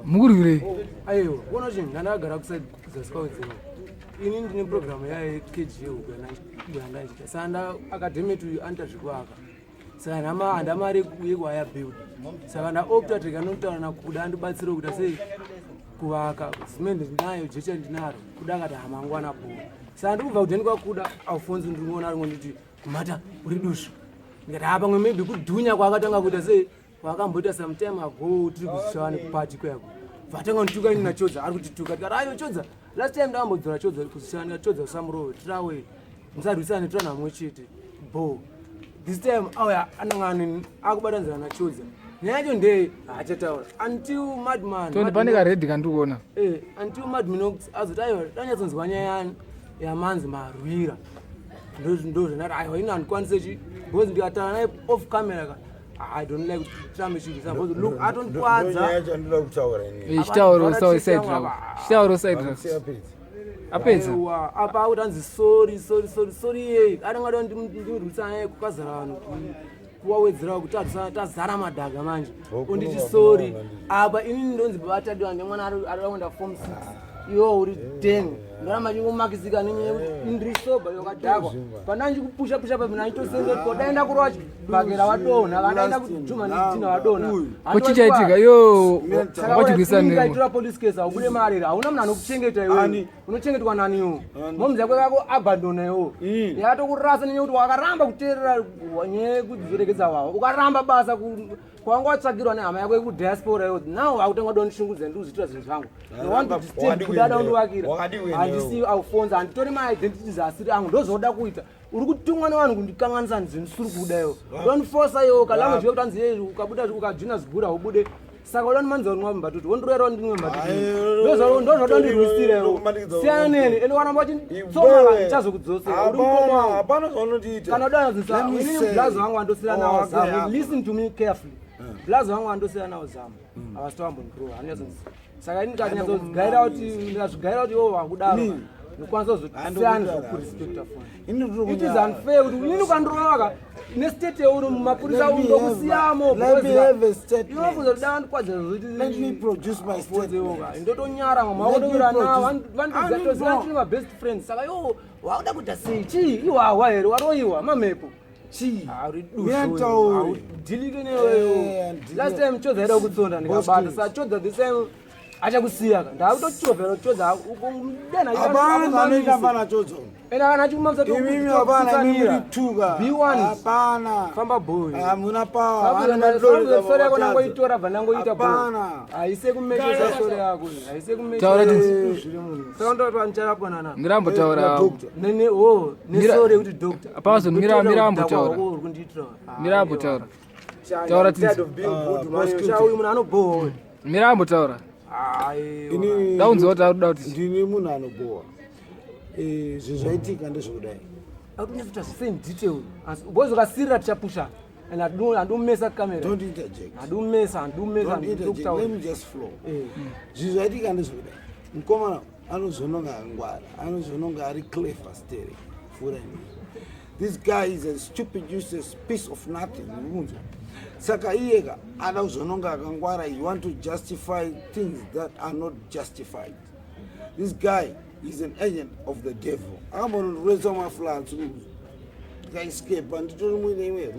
Murehwa. Ayo, bona chinhu ndandagara kusadzidziswa Wedzera. Ini ndine programu yaKG Uganda. Saka academy to antazvikuaka. Saka handamari yekuhaya build. Saka ndaopta tikanotaura naKuda andibatsire kuita sei kuvaka. Simende ndinayo, jecha ndinaro. Kuda akati hamangwana bhora. Saka ndikubva kudheni kwaKuda Alphonso ndirimuona rimwe nditi kumata uri dusha. Ndikati pamwe maybe kudhunya kwaakatanga kuita sei kwakamboita sometime ago tiri kuzishana kupati kwako. Vatanga ndituka ini naChodza ari kutituka. Tikati ayo Chodza. Last time ndakambodzora Chodza kuzishana Chodza usamurove tirawe. Musarwisane tona mwe chete. Bo. This time auya anangani akubatanzana naChodza. Nyacho ndei achataura. Until madman. Toni pane ka red kandikuona. Until madman azoti ayo danyatsonzwa nyaya yamanzi marwira. Ndo zvinati ayo ina andikwanise chi. Because ndikataura naye off camera ka. I don't like to tell me she look, I don't want that. Chitauro side. Apedza. Apa utanzi sorry. I don't want to ndimurwisana kukazara vanhu. Kuwawedzera kuti tazara madhaga manje. Unditi sorry. Apa inini ndonzi batadiwa nemwana ari kuenda form 6. Yo uri 10. Ndoramba ndingomakizika ndiri soba yakadhakwa. Pananji kupusha pa mina itosenze ko daenda kurwachi bagera wadona vanaenda kujuma nditina wadona. Kuchichaitika yo wachigwisana nemo. Ndaitora police case aubude mari hauna munhu anokuchengeta iwe. Unochengetwa naniwo. Momza kwako abandona iwo. Yatokurasa nenyuti wakaramba kuteerera nyaya kudzirekeza wawo. Ukaramba basa kwanga watsvagirwa nehama yako yekudiaspora yo. Now autanga donishungudza nduzvitira zvinhu zvangu. I want to stay kudada undowakira. Handisi Alphonso anditori maidentities asiri angu ndozoda kuita. Uri kutumwa nevanhu kundikanganisa zvinhu suri kuda iwo. Don't force yo kalangu kutanzi yeye ukabuda ukajina zigura ubude. Saka udani manzi wamwe mbatutu wondorera ndimwe mbatutu. Ndozoda ndirwisire yo. Siyana nene ene wana mbachi tsoma ndichazokudzosera. Uri mukoma. Hapana zvaunodiita. Kana udani zisa ini blazo wangu andosira nawo zamu. Listen to me carefully. Blazo wangu andosira nawo zamu. Avasitwambo ndro aniyazonzi. Saka ini kanyazogayira kuti iwo wakudaro nokwanisa kuzosiyana zvokurespecta foni. It is unfair kuti inini ukandorowaka nestate yeuri mumapurisa undokusiyamo. Inokuzoda ndikwadzira zoti let me produce my statement. Ndotonyara mwakodowira nawo vandizatoziva tiri mabest friends. Saka iwo wakuda kuita sei chii iwawa here waroiwa mamepo chii dilike neweyo. Last time Chodza aida kutsonda ndikabata. Saka Chodza this time achakusiyaka ndakutochobvera Chodza umdena hapana zanoita fana Chodza ena kana chikumamsa imimi hapana imimi tuka B1 hapana famba boy hamuna power hapana story yako nangoitora vanangoita boy haise kumechesa story yako haise kumechesa taura zviri munhu saka ndotwa ncharapo nana mirambo taura nene ne story kuti doctor apazo mirambo taura uri kunditira mirambo taura tizo uyu munhu anobohwa mirambo taura ini daunzota kuti ndini munhu anobohwa zvezvaitika ndezvekudai akunyafita same detail boys ukasirira tichapusha and andumesa kamera don't interject andumesa let me just flow zvezvaitika ndezvekudai mukomana anozononga ngwara anozononga ari clever steri fura this guy is a stupid useless piece of nothing munzo saka iyeka ada kuzononga akangwara. You want to justify things that are not justified. This guy is an agent of the devil. I'm going to raise my flags. Guy escape and to me anyway.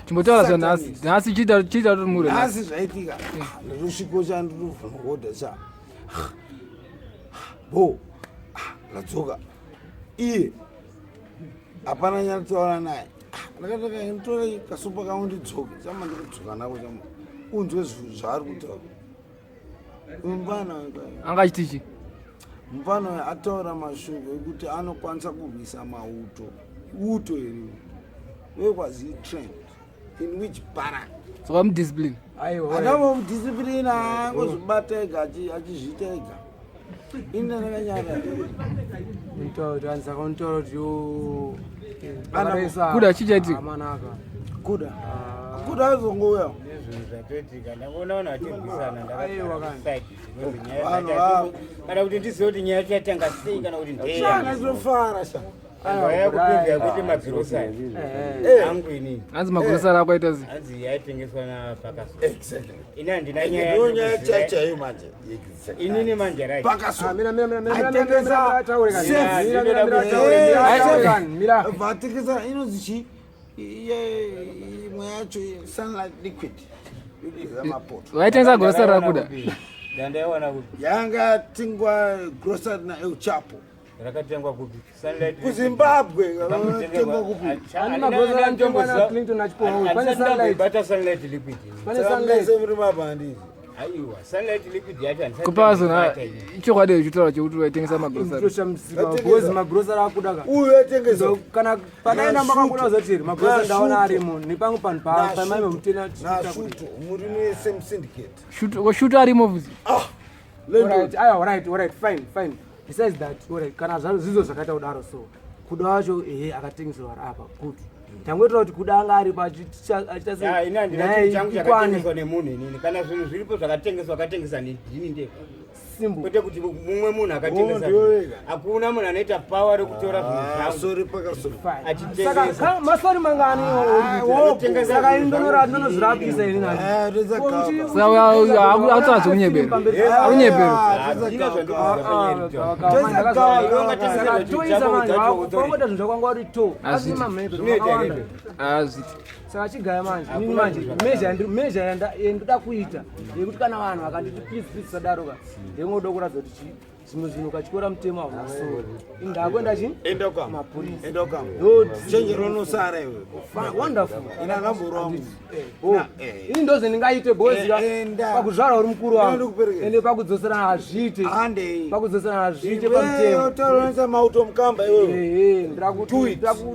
chimbotaura zanhasi chiita mure nhasi zvaitika rusviko chandiri Hwezha bo ladzoka iye hapana nyaya taura naye ndakataka nditora kasupa kangu ndidzoke chama ndikudzoka nako chama unzwe zvinhu zvaari kutaura mupana angachitichi mupana ataura mashoko ekuti anokwanisa kurwisa uto iri wekwazi trend in which barrack saka mudiscipline adavo mudiscipline angozvibata ega achizviita ega ina ndakanyara saka untaura kuti kuda chichaitika kuda azongouya kana kuti ndizive kuti nyaya chatanga sei kana kuti ndofara Vaya kupinga kuti magrocery. Angu ini. Anzi magrocery akaita zi. Anzi yaitengeswa na Parkerson. Exactly. Ina ndina nyaya. Ndonya chacha hiyo manje. Inini manje right. Parkerson. Mira vatikisa inozichi imwe yacho sunlight liquid yamapoto waitenza grocery rakuda Dandaona kuti yanga tingwa grocery na Chapo rakatengwa kupi sunlight ku Zimbabwe tengwa kupi ani magrocery anjomba na Clinton achipo pane sunlight bata sunlight liquid pane sunlight semuri mabandi aiwa sunlight liquid yacho kupazo na chokwadi chitoro chekuti waitengesa magrocery bozi magrocery akudaka uyu atengesa kana padaenda makakuda zotiri magrocery ndaona arimo nipangu pano pamaime mutena na shuto muri ne same syndicate shuto arimo vuzi alright fine besides that kana zvizo zvakaita kudaro so kuda wacho akatengeserwa apa good tangwetira kuti kuda anga ari paachita ina ndinati changu chakatengeswa nemunhu inini kana zvinhu zviripo zvakatengeswa akatengesa ndini ndeko simple kwete kuti mumwe munhu akatengesa hakuna munhu anoita power rekutora zvinhu sorry Parkerson achitengesa masori mangani saka indonora ndinozvirapisa ini nacho saka autsazo kunyebero kunyebero toisa manje wakutongoita zvinhu zvakwanga uri to asi mamhepo akawanda azviti saka chigaya manje ini manje measure yandoda kuita yekuti kana vanhu vakanditi please sadaroka ndengoda kuratidza kuti zvimwe zvinhu ukachikora mutemo haunasoro indakwenda chi mapurisa chenjero unosara iwe wonderful ina ngamborwa ini ndoze ndingaite bozira pakuzvara uri mukuru wangu ende pakudzoserana hazviite pamutemo toronesa mauto mukamba iwewe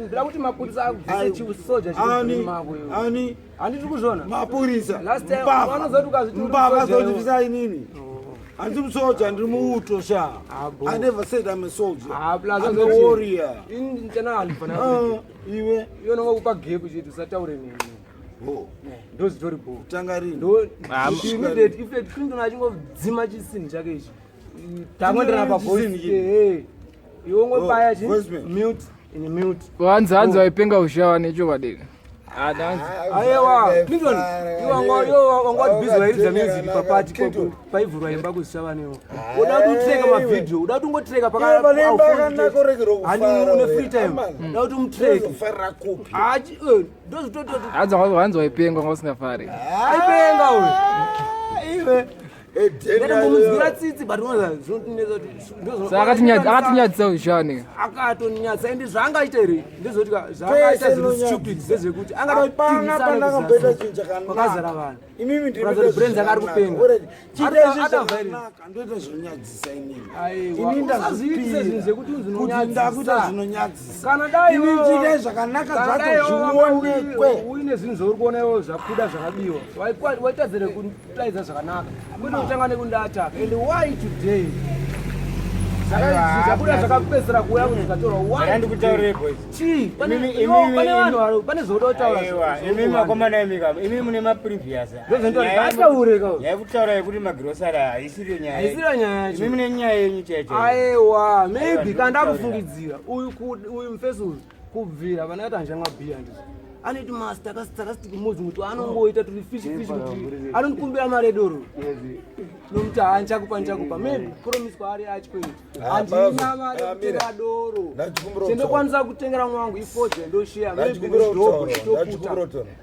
ndira kuti mapurisa agvise chiusoja chimako ani handiti kuzvona mapurisa last time vanozoti ukazmbaba zondivisa inini handiri musoja ndiri muuto sha I never said I'm a soldier I'm a warrior iwe nonga kupa gepu chetu usataure nini ndozitori bo tanga rini immediate Clinton achingodzima chisini chake ichi tangoenderana pavoice iwe ongobaya chi mute in mute wanzi waipenga ushawa nechokwadi aiwa Clinton iwangwati busy wairidza music papati paivhurwa imba kuzishavaniwo uda kuti utreka mavidhio uda kuti ungotreka pakani une free time uda kuti umutreke hanzi wanzi waipenga nga usingafari aipenga iwe ndinomudzira tsitsi but saka akatinyadzisa ushawa neka akatoninyadzisa ende zvaangaita here ndezoti zvaangaita zvinhu stupid zvezvekuti angadoipangapandakambeta chinhu chakanakazara vanhu imimi brains akari kupenga ndoita zvinonyadzisa ininiazviitise zvinhu zvekuti ndakuita zvinonyadzisa kana dai inini zvakanaka zvacho zvionekwe uine zvinhu zvauri kuona iwo zvakuda zvakabiwa waitadzere kutaidza zvakanaka kwete kutanga nekundataka and why today zvakuda zvakapedzera kuuya kuti zvikatorwa pane zvoda kutaura imi makomana emika imi mune maprevious yaikutaura yekuti magrocery haisiri nyaya imi mune nyaya yenyu chete aiwa maybe kana ndakufungidzira uyu mufesi uyu kubvira vanakati hanjamwabhiya ndizvo anoiti master akasarastic mudzi muti anongoita turi fishi kuti anondikumbira mari edoro nomuti hanchakupa maybe kuromiswa ari achikweiti handina mari yekutenga doro chendokwanisa kutengera mwangu ifodza ndosheya maybe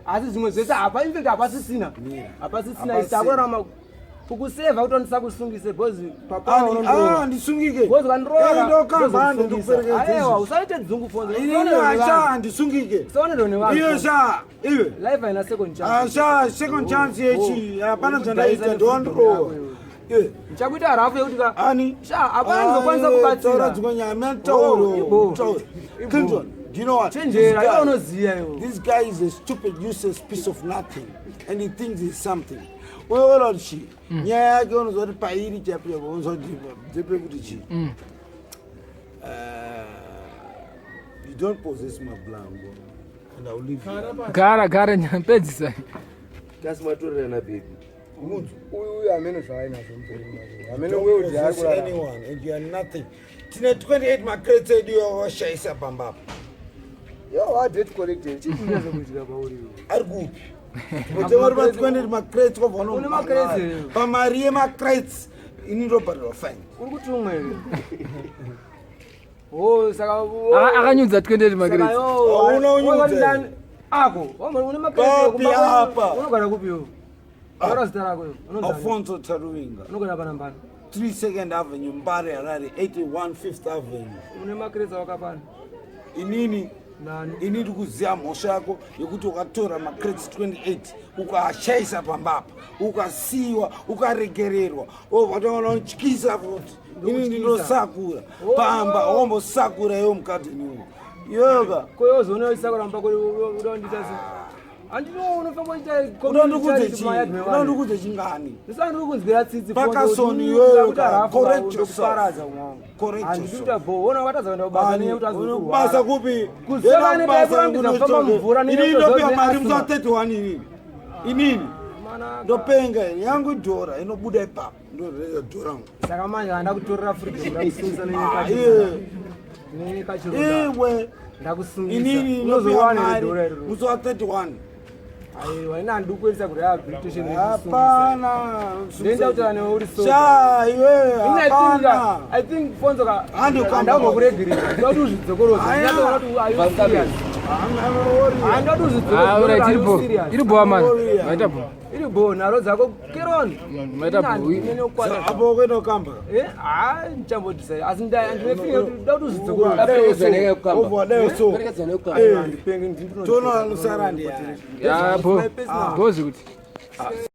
asi zvimwe zvese hapa infect hapasisina isakurarama kukuseva kuti ndisa kusungise because papa ndisungike because ndokamba ndikuperekedza usaite dzungu fonza ndisungike saonero nevanhu iyo sha iwe life haina second chance yechi hapana zvandaita ndondro ndichakuita rafu yekuti ani hapana ndizokwanisa kubatsira dzimwe nyama tauro Clinton, do you know what? This guy is a stupid, useless piece of nothing, and he thinks he's something. Well, she, yeah, I go to the Pairi chapter, you don't possess my blanco, and I'll leave you. Gara, nyampedzisa. That's my daughter and a baby. uyu amene zvainazo mperi amene Don't wewe possess ndiari anyone and you are nothing. Tine 28 macrates ediyo washaisa pambapa. yo adate collected chikunyaza kuitika pauri Ari kupi? Kuti vari pa 28 macrates kwa vano. Une macrates. Pamari yemacrates inindobharira fine. uri kuti umwe oh saka akanyudza 28 magreti Unounza. ako une Papi apa. unogara kupiwo ora zita rako Alphonso Taruinga. unogara pana mbani 3 Second Avenue, Mbare Harare, 81 5th Avenue. une makreza wakapana Inini nani inini kuziya mhosva yako yekuti ukatora macrates 28 ukashaisa pambapa ukasiyiwa ukaregererwa vatangana unotyisa futi ini ndinosakura pamba wambosakura iwo mukadheni yoga koyozonoisakura mba udandita se andinounofamba unondikudze chingani ndisandiri kunzwira tsitsi Parkerson yoga correct yourself ona watadza kuenda kubasa nekuti basa kupi mvura inini ndopia mari musa 31 inini ndopenga yangu dhora inobuda ipapo ndoreza dhora saka manje handa kutorera freedomdakusunisa iwe inini ndopia mari musa 31 aiwa ina ndikuerisa kuti habilitation hapana ndenda kuti ane uri so iwe hapana I think Fonzo ka Ando kuregerera ndoti uzvidzokoroza ndatoona kuti are you serious ndoti uzvidzokoroza iri boa mani maita bo iri bo nharo dzako keroni maita bo apo kwenda kamba ndichambodisa asi ndinefika kuti ndoti uzvidzokoroza tono alusara ndiya ya bo bozi kuti